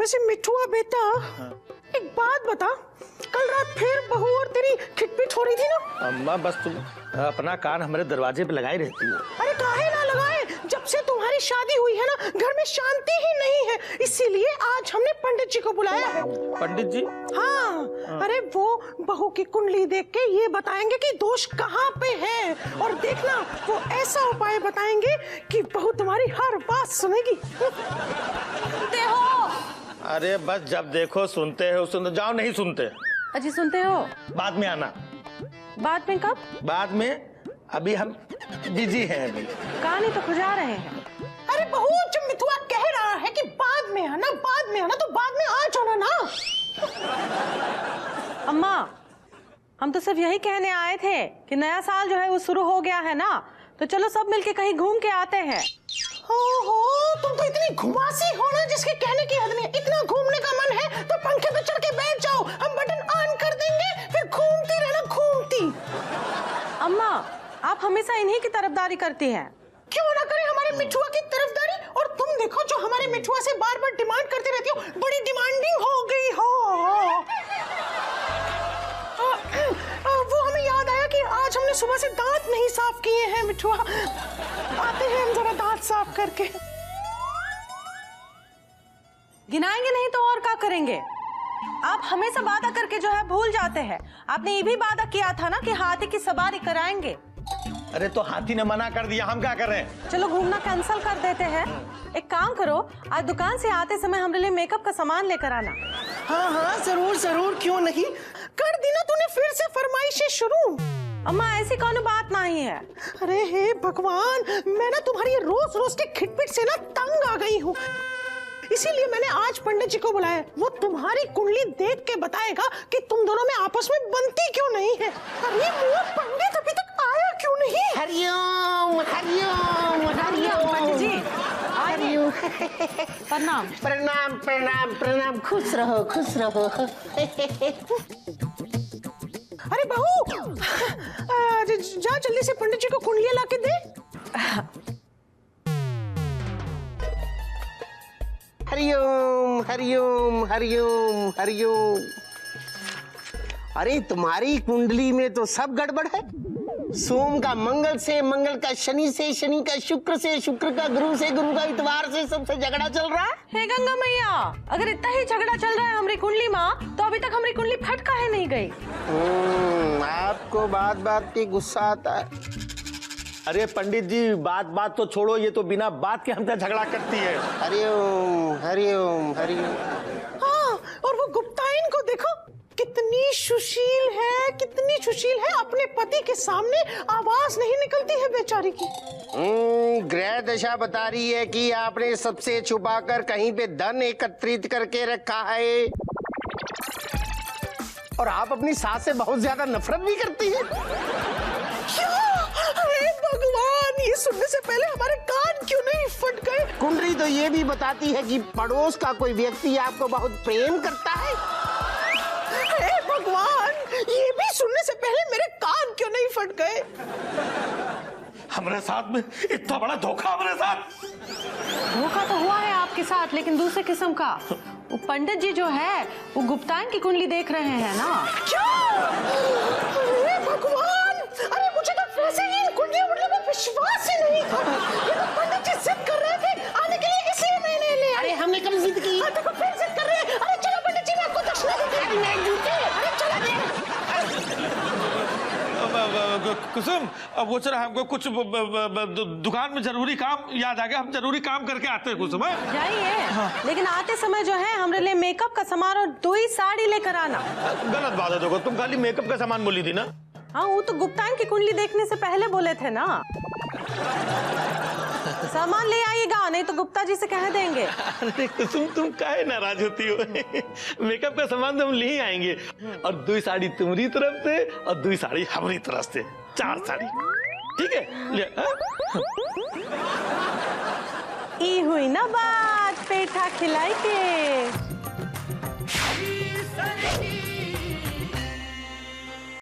वैसे मिठुआ बेटा, एक बात बता, कल रात फिर बहू और तेरी खिटपिट हो रही थी ना? अम्मा बस तुम अपना कान हमारे दरवाजे पे लगाई रहती हो। अरे काहे ना लगाए, जब से तुम्हारी शादी हुई है ना घर में शांति ही नहीं है, इसीलिए आज हमने पंडित जी को बुलाया है। पंडित जी? हाँ, अरे वो बहू की कुंडली देख के ये बताएंगे कि दोष कहाँ पे है, और देखना वो ऐसा उपाय बताएंगे कि बहू तुम्हारी हर बात सुनेगी। सुनते हो? अरे बस जब देखो सुनते हो, सुनते जाओ। नहीं सुनते। अजी सुनते हो? बाद में आना। बाद में कब? बाद में, अभी हम बिजी हैं अभी। कहानी तो खुजा रहे हैं। अरे बहू, जब मिठुआ कह रहा है कि बाद में आना, बाद में आना, तो बाद में आ जाना ना। अम्मा, हम तो सिर्फ यही कहने आए थे कि नया साल जो है वो शुरू हो गया है ना, तो चलो सब मिलके कहीं घूम के आते हैं। हो, तुम तो इतनी घुमासी हो ना जिसके कहने की हद नहीं। इतना घूमने का मन है तो पंखे पे चढ़ के बैठ जाओ, हम बटन ऑन कर देंगे, फिर घूमती रहना, घूमती। अम्मा, आप हमेशा इन्हीं की तरफदारी करती हैं। क्यों ना करें हमारे मिठुआ की तरफदारी? और तुम देखो, जो हमारे मिठुआ से बार बार डिमांड करती रहती हो, बड़ी डिमांडिंग हो गई हो। वो हमें याद आया कि आज हमने सुबह से दांत नहीं साफ किए हैं मिठुआ। आते हैं हम जरा दांत साफ करके। गिनाएंगे नहीं तो और क्या करेंगे? आप हमेशा वादा करके जो है भूल जाते हैं। आपने ये भी वादा किया था ना कि हाथी की सवारी कराएंगे। अरे तो हाथी ने मना कर दिया, हम क्या कर रहे हैं? चलो घूमना कैंसिल कर देते हैं। एक काम करो, आज दुकान से आते समय हमारे लिए मेकअप का सामान लेकर आना। हाँ हाँ, जरूर जरूर, क्यों नहीं। कर दी ना तूने फिर से फरमाइशें शुरू। अम्मा, ऐसी कौन बात नहीं है। अरे हे भगवान, मैं ना तुम्हारी रोज रोज के खिटपिट से ना तंग आ गई हूँ, इसीलिए मैंने आज पंडित जी को बुलाया। वो तुम्हारी कुंडली देख के बताएगा कि तुम दोनों में आपस में बनती क्यों नहीं है। अरे वो पंडित अभी तक आया क्यों नहीं? हरिओम हरिओम हरिओम। पंडित जी, हरिओम। प्रणाम। प्रणाम प्रणाम प्रणाम, खुश रहो खुश रहो। अरे बहू, जा जल्दी से पंडित जी को कुंडलियां लाके दे। हरिओम हरिओम हरिओम हरिओम। अरे तुम्हारी कुंडली में तो सब गड़बड़ है। सोम का मंगल से, मंगल का शनि से, शनि का शुक्र से, शुक्र का गुरु से, गुरु का इतवार से, सबसे झगड़ा चल रहा है। हे गंगा मैया, अगर इतना ही झगड़ा चल रहा है हमारी कुंडली माँ, तो अभी तक हमारी कुंडली फट काहे नहीं गई? आपको बात बात पे गुस्सा आता है। अरे पंडित जी, बात बात तो छोड़ो, ये तो बिना बात के हमसे झगड़ा करती है। हरिओम हरिओम हरिओम। हाँ, और वो गुप्ताइन को देखो, कितनी सुशील है, कितनी सुशील है। अपने पति के सामने आवाज नहीं निकलती है बेचारी की। ग्रह दशा बता रही है कि आपने सबसे छुपाकर कहीं पे धन एकत्रित करके रखा है, और आप अपनी सास से बहुत ज्यादा नफरत भी करती है। अरे भगवान, ये सुनने से पहले हमारे कान क्यों नहीं फट गए? कुंडली तो ये भी बताती है कि पड़ोस का कोई व्यक्ति आपको बहुत प्रेम करता है। हे भगवान, ये भी सुनने से पहले मेरे कान क्यों नहीं फट गए? हमारे साथ में इतना बड़ा धोखा, हमारे साथ। धोखा तो हुआ है आपके साथ, लेकिन दूसरे किस्म का। वो पंडित जी जो है वो गुप्ताइन की कुंडली देख रहे हैं ना। क्या? अरे भगवान, अरे मुझे तो वैसे ही इन कुंडलियों में विश्वास ही नहीं था। ये तो पंडित जी जिद कर रहे थे आने के लिए, इसलिए मैंने ले। अरे हमने कब जिद की? देखो फिर जिद कर रहे हैं। अरे चलो पंडित जी, मैं आपको दक्षिणा देते हैं। अरे चलो कुसुम, अब वो चला, हमको कुछ दुकान में जरूरी काम याद आ गया, हम जरूरी काम करके आते हैं कुसुम। जाइए, लेकिन आते समय जो है हमारे लिए मेकअप का सामान और 2 ही साड़ी लेकर आना। गलत बात है, देखो तुम खाली मेकअप का सामान बोली थी ना। हाँ, वो तो गुप्ताइन की कुंडली देखने से पहले बोले थे ना। सामान ले आइएगा, नहीं तो गुप्ता जी से कह देंगे। अरे कुसुम, तुम काहे नाराज होती हो? मेकअप का सामान तो हम ले ही आएंगे, और 2 साड़ी तुम्हारी तरफ से और 2 साड़ी हमारी तरफ से, 4 साड़ी। ठीक है, ले। ई हुई ना बात पेठा खिलाई के।